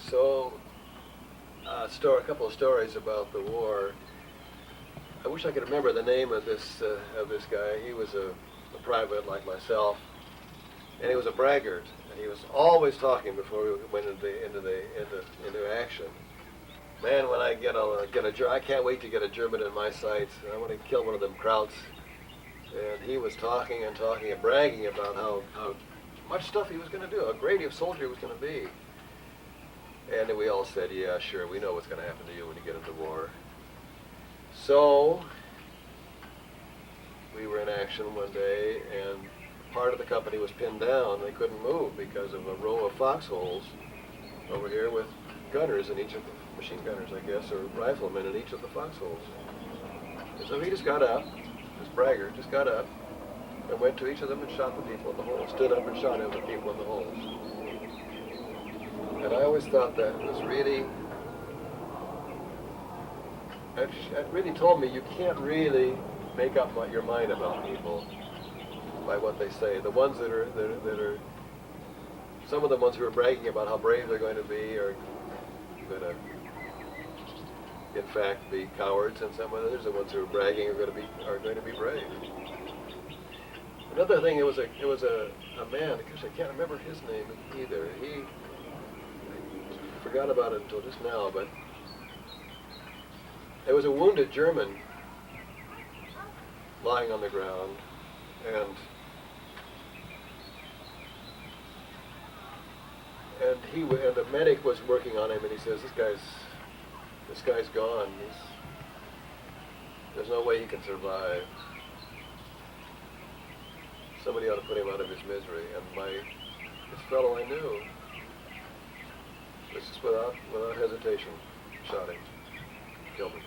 So, a couple of stories about the war. I wish I could remember the name of this guy. He was a private like myself, and he was a braggart. And he was always talking before we went into action. Man, when I I can't wait to get a German in my sights. I want to kill one of them Krauts. And he was talking and talking and bragging about how much stuff he was going to do, how great a soldier he was going to be. And then we all said, yeah, sure, we know what's going to happen to you when you get into war. So, we were in action one day, and part of the company was pinned down. They couldn't move because of a row of foxholes over here with gunners in each of the machine gunners, I guess, or riflemen in each of the foxholes. And so he just got up, this braggart just got up, and went to each of them and shot the people in the holes, stood up and shot at the people in the holes. And I always thought that was really, it really told me you can't really make up your mind about people by what they say. The ones that are, some of the ones who are bragging about how brave they're going to be are going to, in fact, be cowards, and some others, the ones who are bragging, are going to be brave. Another thing, it was a man. Gosh, I can't remember his name either. I forgot about it until just now, but there was a wounded German lying on the ground, and the medic was working on him, and he says, this guy's gone. There's no way he can survive. Somebody ought to put him out of his misery. And this fellow I knew, just without hesitation, shot him, killed him.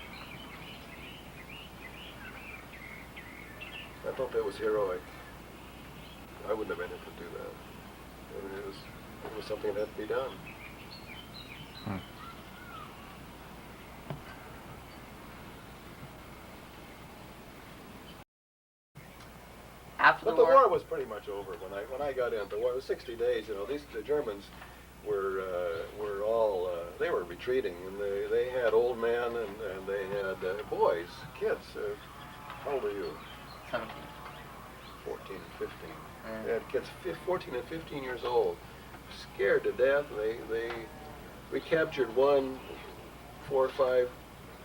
I thought that was heroic. I wouldn't have been able to do that. I mean, it was something that had to be done. After the war was pretty much over when I got in. The war was 60 days. You know, the Germans were all they were retreating, and they had old men and they had boys, kids. How old are you? 17. 14, 15. They had kids 14 and 15 years old, scared to death. We captured 4 or 5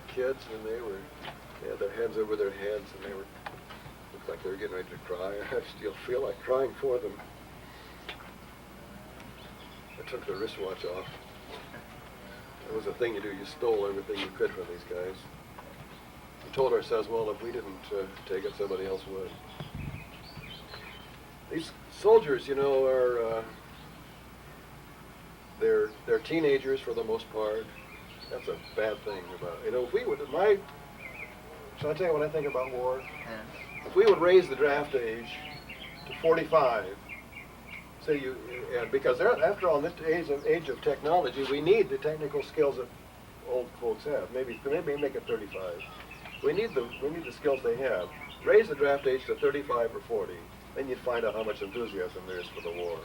kids, and they had their heads over their heads, and they looked like they were getting ready to cry. I still feel like crying for them. I took the wristwatch off. It was a thing you do. You stole everything you could from these guys. We told ourselves, well, if we didn't take it, somebody else would. These soldiers, you know, are they're teenagers for the most part. That's a bad thing about, you know, if we would, shall I tell you what I think about war? Yeah. If we would raise the draft age to 45, because after all, in this age of technology, we need the technical skills that old folks have. Maybe make it 35. We need the skills they have. Raise the draft age to 35 or 40, then you'd find out how much enthusiasm there is for the war.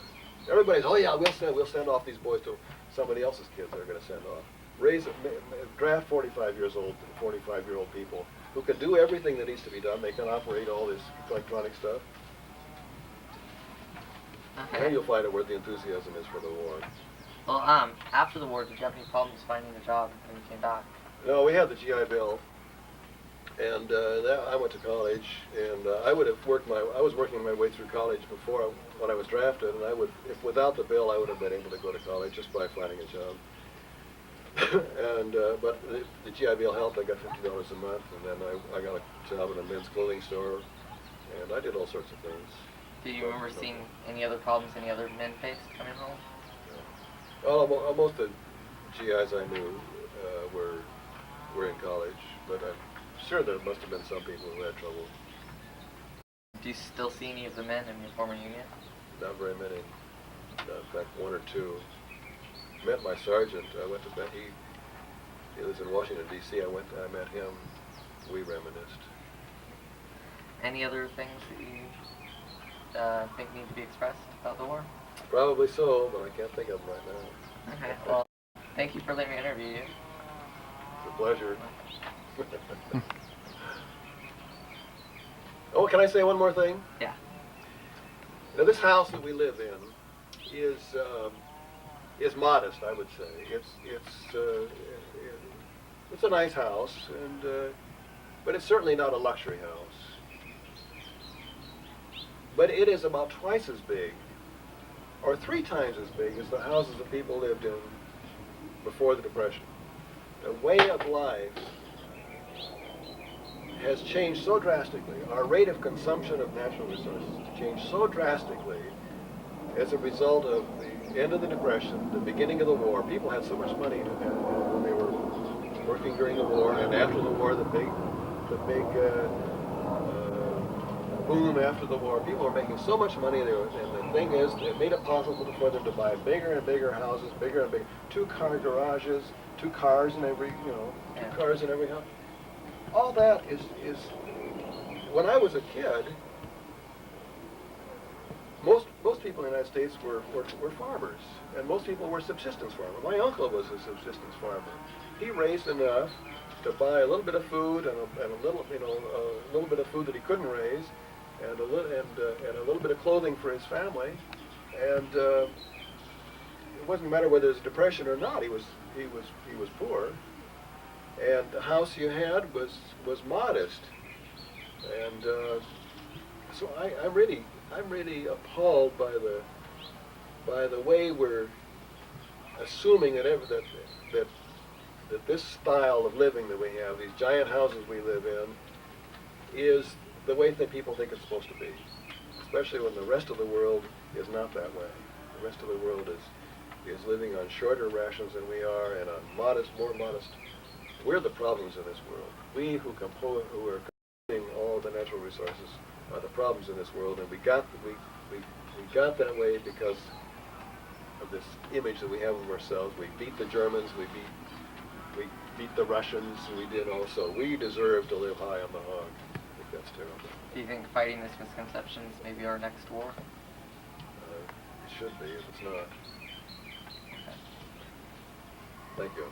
Everybody's, oh yeah, we'll send off these boys to somebody else's kids they're going to send off. Draft 45-year-old people who can do everything that needs to be done. They can operate all this electronic stuff. Okay. And you'll find out where the enthusiasm is for the war. Well, after the war, did you have any problems finding a job when you came back? No, we had the GI Bill, and I went to college, and I was working my way through college before when I was drafted, and if without the bill, I would have been able to go to college just by finding a job. But the GI Bill helped. I got $50 a month, and then I got a job in a men's clothing store, and I did all sorts of things. Do you remember seeing any other problems any other men faced coming home? Well, most of the GIs I knew were in college, but I'm sure there must have been some people who had trouble. Do you still see any of the men in your former union? Not very many. In fact, 1 or 2. Met my sergeant. I went to he lives in Washington D.C. I met him. We reminisced. Any other things that you think need to be expressed about the war? Probably so, but I can't think of them right now. Okay. Well, Thank you for letting me interview you. It's a pleasure. Oh, can I say one more thing? Yeah. Now, this house that we live in is modest, I would say. It's a nice house, but it's certainly not a luxury house. But it is about twice as big, or 3 times as big as the houses that people lived in before the Depression. The way of life has changed so drastically. Our rate of consumption of natural resources has changed so drastically as a result of the end of the Depression, the beginning of the war. People had so much money when they were working during the war, and after the war, the big boom after the war. People were making so much money, and the thing is, it made it possible for them to buy bigger and bigger houses, bigger and bigger, 2-car garages, 2 cars in every, 2 cars in every house. All that is when I was a kid, most people in the United States were farmers, and most people were subsistence farmers. My uncle was a subsistence farmer. He raised enough to buy a little bit of food and a little bit of food that he couldn't raise, and a little bit of clothing for his family, and it wasn't a matter whether it was a depression or not. He was poor, and the house you had was modest, and so I'm really appalled by the way we're assuming that this style of living that we have, these giant houses we live in, is the way that people think it's supposed to be, especially when the rest of the world is not that way. The rest of the world is living on shorter rations than we are, and on more modest. We're the problems in this world. We who are consuming all the natural resources are the problems in this world, and we got that way because of this image that we have of ourselves. We beat the Germans, we beat the Russians, we did also. We deserve to live high on the hog. I think that's terrible. Do you think fighting this misconception is maybe our next war? It should be, if it's not. Okay. Thank you.